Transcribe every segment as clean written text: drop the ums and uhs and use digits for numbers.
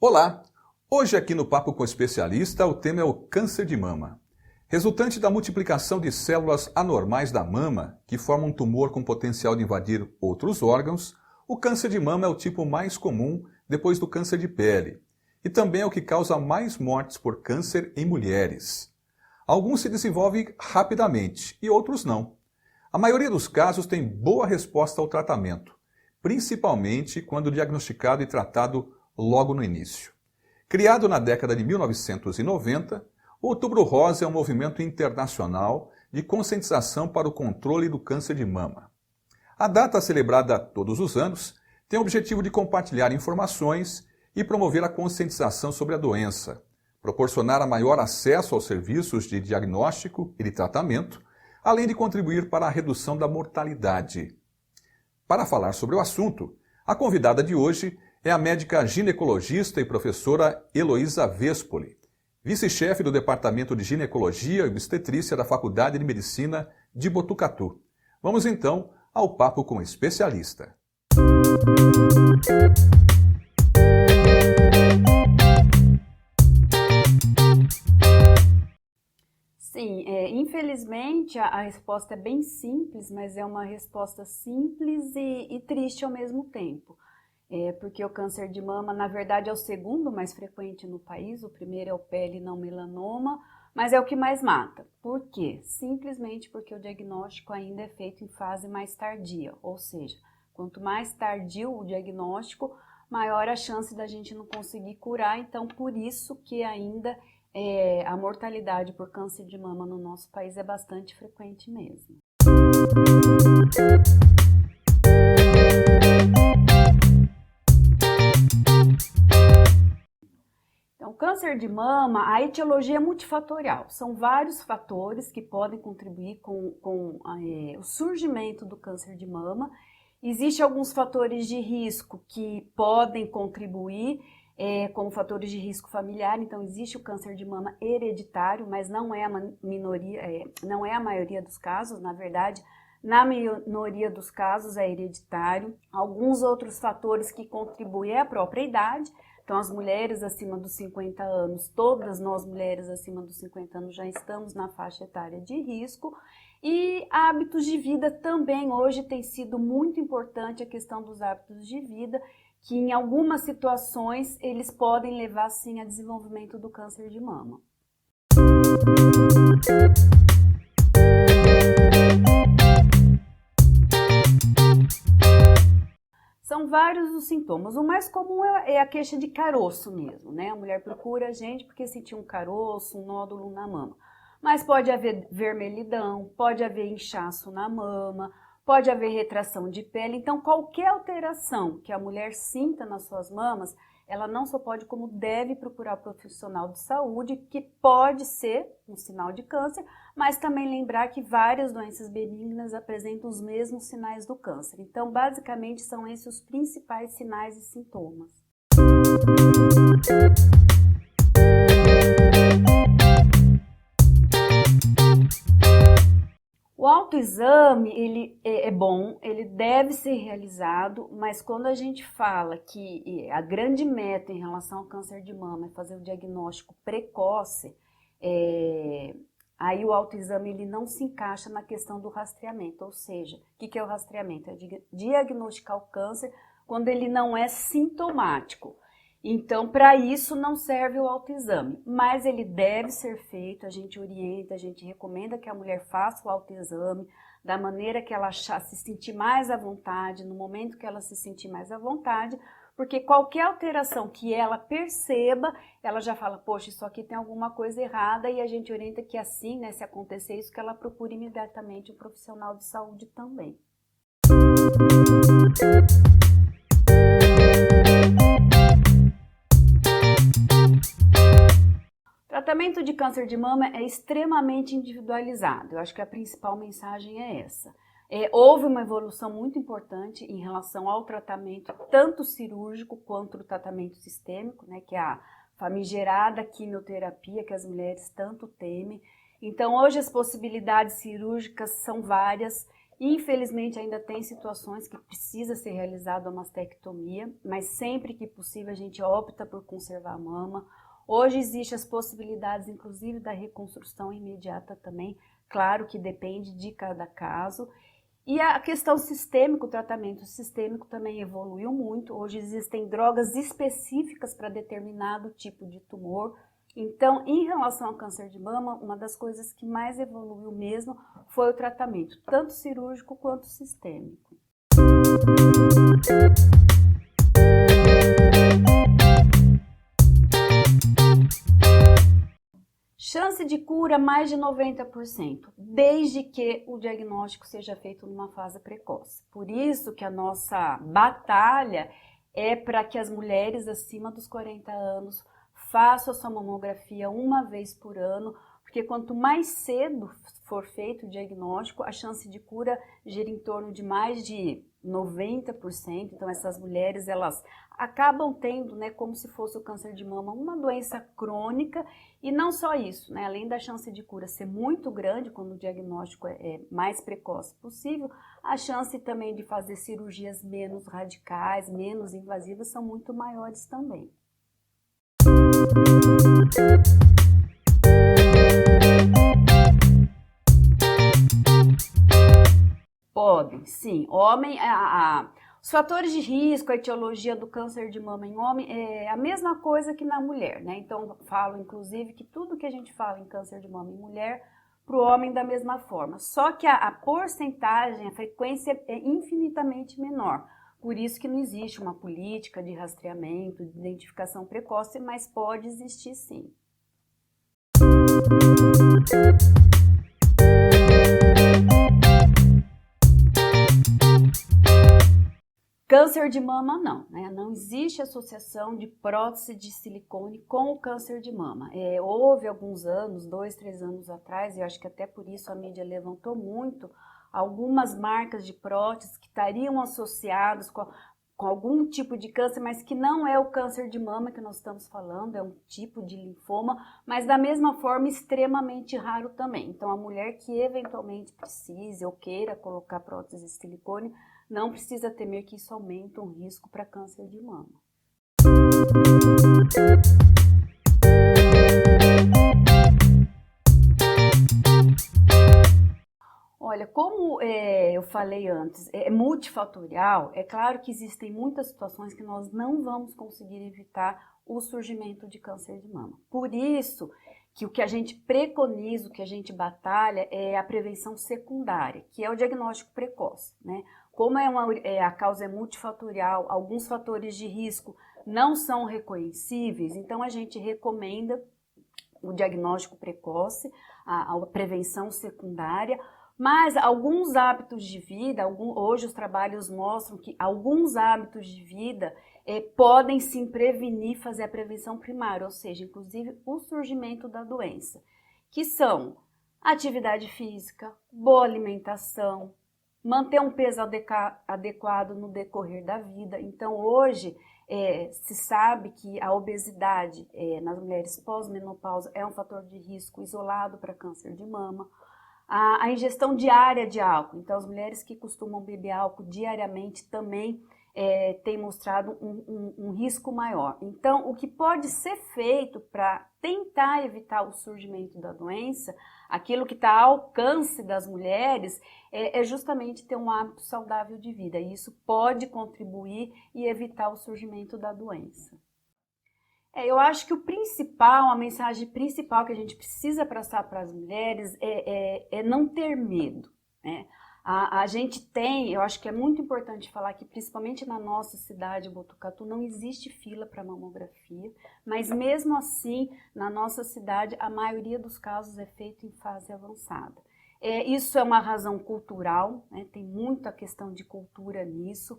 Olá! Hoje aqui no Papo com o Especialista o tema é o câncer de mama. Resultante da multiplicação de células anormais da mama, que formam um tumor com potencial de invadir outros órgãos, o câncer de mama é o tipo mais comum depois do câncer de pele e também é o que causa mais mortes por câncer em mulheres. Alguns se desenvolvem rapidamente e outros não. A maioria dos casos tem boa resposta ao tratamento, principalmente quando diagnosticado e tratado logo no início. Criado na década de 1990, o Outubro Rosa é um movimento internacional de conscientização para o controle do câncer de mama. A data celebrada todos os anos tem o objetivo de compartilhar informações e promover a conscientização sobre a doença, proporcionar a maior acesso aos serviços de diagnóstico e de tratamento, além de contribuir para a redução da mortalidade. Para falar sobre o assunto, a convidada de hoje é a médica ginecologista e professora Heloísa Vespoli, vice-chefe do Departamento de Ginecologia e Obstetrícia da Faculdade de Medicina de Botucatu. Vamos então ao papo com o especialista. Sim, infelizmente a resposta é bem simples, mas é uma resposta simples e triste ao mesmo tempo. Porque o câncer de mama, na verdade, é o segundo mais frequente no país. O primeiro é o pele não melanoma, mas é o que mais mata. Por quê? Simplesmente porque o diagnóstico ainda é feito em fase mais tardia, ou seja, quanto mais tardio o diagnóstico, maior a chance da gente não conseguir curar. Então, por isso que ainda a mortalidade por câncer de mama no nosso país é bastante frequente mesmo. Então, câncer de mama, a etiologia é multifatorial. São vários fatores que podem contribuir com o surgimento do câncer de mama. Existem alguns fatores de risco que podem contribuir, como fatores de risco familiar. Então, existe o câncer de mama hereditário, mas não é não é a maioria dos casos, na verdade. Na minoria dos casos é hereditário. Alguns outros fatores que contribuem é a própria idade. Então, as mulheres acima dos 50 anos, todas nós mulheres acima dos 50 anos já estamos na faixa etária de risco. E hábitos de vida também, hoje tem sido muito importante a questão dos hábitos de vida, que em algumas situações eles podem levar sim a desenvolvimento do câncer de mama. São vários os sintomas. O mais comum é a queixa de caroço mesmo, né? A mulher procura a gente porque sentiu um caroço, um nódulo na mama. Mas pode haver vermelhidão, pode haver inchaço na mama, pode haver retração de pele. Então, qualquer alteração que a mulher sinta nas suas mamas, ela não só pode, como deve procurar o profissional de saúde, que pode ser um sinal de câncer, mas também lembrar que várias doenças benignas apresentam os mesmos sinais do câncer. Então, basicamente, são esses os principais sinais e sintomas. O autoexame, ele é bom, ele deve ser realizado, mas quando a gente fala que a grande meta em relação ao câncer de mama é fazer o diagnóstico precoce, aí o autoexame ele não se encaixa na questão do rastreamento, ou seja, o que é o rastreamento? É diagnosticar o câncer quando ele não é sintomático. Então, para isso não serve o autoexame, mas ele deve ser feito, a gente orienta, a gente recomenda que a mulher faça o autoexame da maneira que ela se sentir mais à vontade, no momento que ela se sentir mais à vontade, porque qualquer alteração que ela perceba, ela já fala, poxa, isso aqui tem alguma coisa errada, e a gente orienta que assim, né, se acontecer isso, que ela procure imediatamente um profissional de saúde também. O tratamento de câncer de mama é extremamente individualizado. Eu acho que a principal mensagem é essa. Houve uma evolução muito importante em relação ao tratamento, tanto cirúrgico quanto o tratamento sistêmico, né, que é a famigerada quimioterapia que as mulheres tanto temem. Então, hoje as possibilidades cirúrgicas são várias. Infelizmente, ainda tem situações que precisa ser realizada a mastectomia, mas sempre que possível a gente opta por conservar a mama. Hoje existem as possibilidades, inclusive, da reconstrução imediata também. Claro que depende de cada caso. E a questão sistêmica, o tratamento sistêmico também evoluiu muito. Hoje existem drogas específicas para determinado tipo de tumor. Então, em relação ao câncer de mama, uma das coisas que mais evoluiu mesmo foi o tratamento, tanto cirúrgico quanto sistêmico. Chance de cura mais de 90%, desde que o diagnóstico seja feito numa fase precoce. Por isso que a nossa batalha é para que as mulheres acima dos 40 anos façam a sua mamografia uma vez por ano, porque quanto mais cedo for feito o diagnóstico, a chance de cura gira em torno de mais de 90%. Então essas mulheres, elas acabam tendo, né, como se fosse o câncer de mama, uma doença crônica. E não só isso, né, além da chance de cura ser muito grande quando o diagnóstico é mais precoce possível, a chance também de fazer cirurgias menos radicais, menos invasivas são muito maiores também. Podem, sim. Homem, os fatores de risco, a etiologia do câncer de mama em homem é a mesma coisa que na mulher, né? Então, falo, inclusive, que tudo que a gente fala em câncer de mama em mulher, para o homem da mesma forma. Só que a porcentagem, a frequência é infinitamente menor. Por isso que não existe uma política de rastreamento, de identificação precoce, mas pode existir sim. Câncer de mama não, né? Não existe associação de prótese de silicone com o câncer de mama. Houve alguns anos, 2, 3 anos atrás, e eu acho que até por isso a mídia levantou muito, algumas marcas de prótese que estariam associadas com algum tipo de câncer, mas que não é o câncer de mama que nós estamos falando, é um tipo de linfoma, mas da mesma forma extremamente raro também. Então a mulher que eventualmente precise ou queira colocar prótese de silicone, não precisa temer que isso aumenta o risco para câncer de mama. Olha, como eu falei antes, é multifatorial, é claro que existem muitas situações que nós não vamos conseguir evitar o surgimento de câncer de mama. Por isso que o que a gente preconiza, o que a gente batalha é a prevenção secundária, que é o diagnóstico precoce, né? Como a causa é multifatorial, alguns fatores de risco não são reconhecíveis, então a gente recomenda o diagnóstico precoce, a prevenção secundária, mas alguns hábitos de vida, hoje os trabalhos mostram que alguns hábitos de vida podem sim prevenir, fazer a prevenção primária, ou seja, inclusive o surgimento da doença, que são atividade física, boa alimentação, manter um peso adequado no decorrer da vida. Então, hoje, se sabe que a obesidade nas mulheres pós-menopausa é um fator de risco isolado para câncer de mama. A ingestão diária de álcool, então as mulheres que costumam beber álcool diariamente também tem mostrado um risco maior. Então, o que pode ser feito para tentar evitar o surgimento da doença, aquilo que está ao alcance das mulheres, é justamente ter um hábito saudável de vida. E isso pode contribuir e evitar o surgimento da doença. Eu acho que a mensagem principal que a gente precisa passar para as mulheres é não ter medo, né? A gente eu acho que é muito importante falar que principalmente na nossa cidade, Botucatu, não existe fila para mamografia, mas mesmo assim, na nossa cidade, a maioria dos casos é feito em fase avançada. Isso é uma razão cultural, né? Tem muita questão de cultura nisso.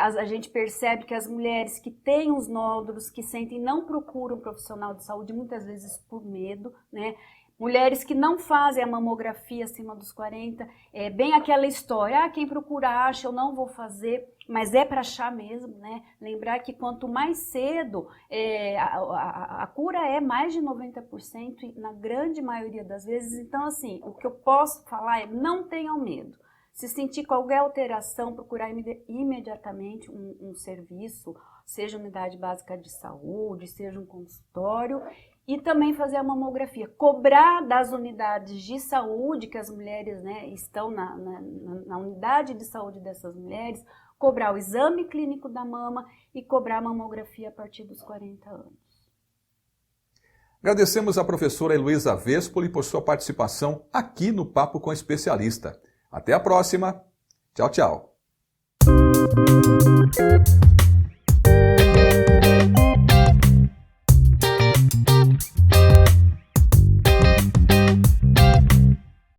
A gente percebe que as mulheres que têm os nódulos, que sentem, não procuram um profissional de saúde, muitas vezes por medo, né? Mulheres que não fazem a mamografia acima dos 40, é bem aquela história, quem procura acha, eu não vou fazer, mas é para achar mesmo, né? Lembrar que quanto mais cedo, a cura é mais de 90% na grande maioria das vezes. Então, assim, o que eu posso falar é não tenham medo. Se sentir qualquer alteração, procurar imediatamente um serviço, seja unidade básica de saúde, seja um consultório, e também fazer a mamografia. Cobrar das unidades de saúde, que as mulheres, né, estão na unidade de saúde dessas mulheres, cobrar o exame clínico da mama e cobrar a mamografia a partir dos 40 anos. Agradecemos à professora Heloísa Vespoli por sua participação aqui no Papo com Especialista. Até a próxima. Tchau, tchau.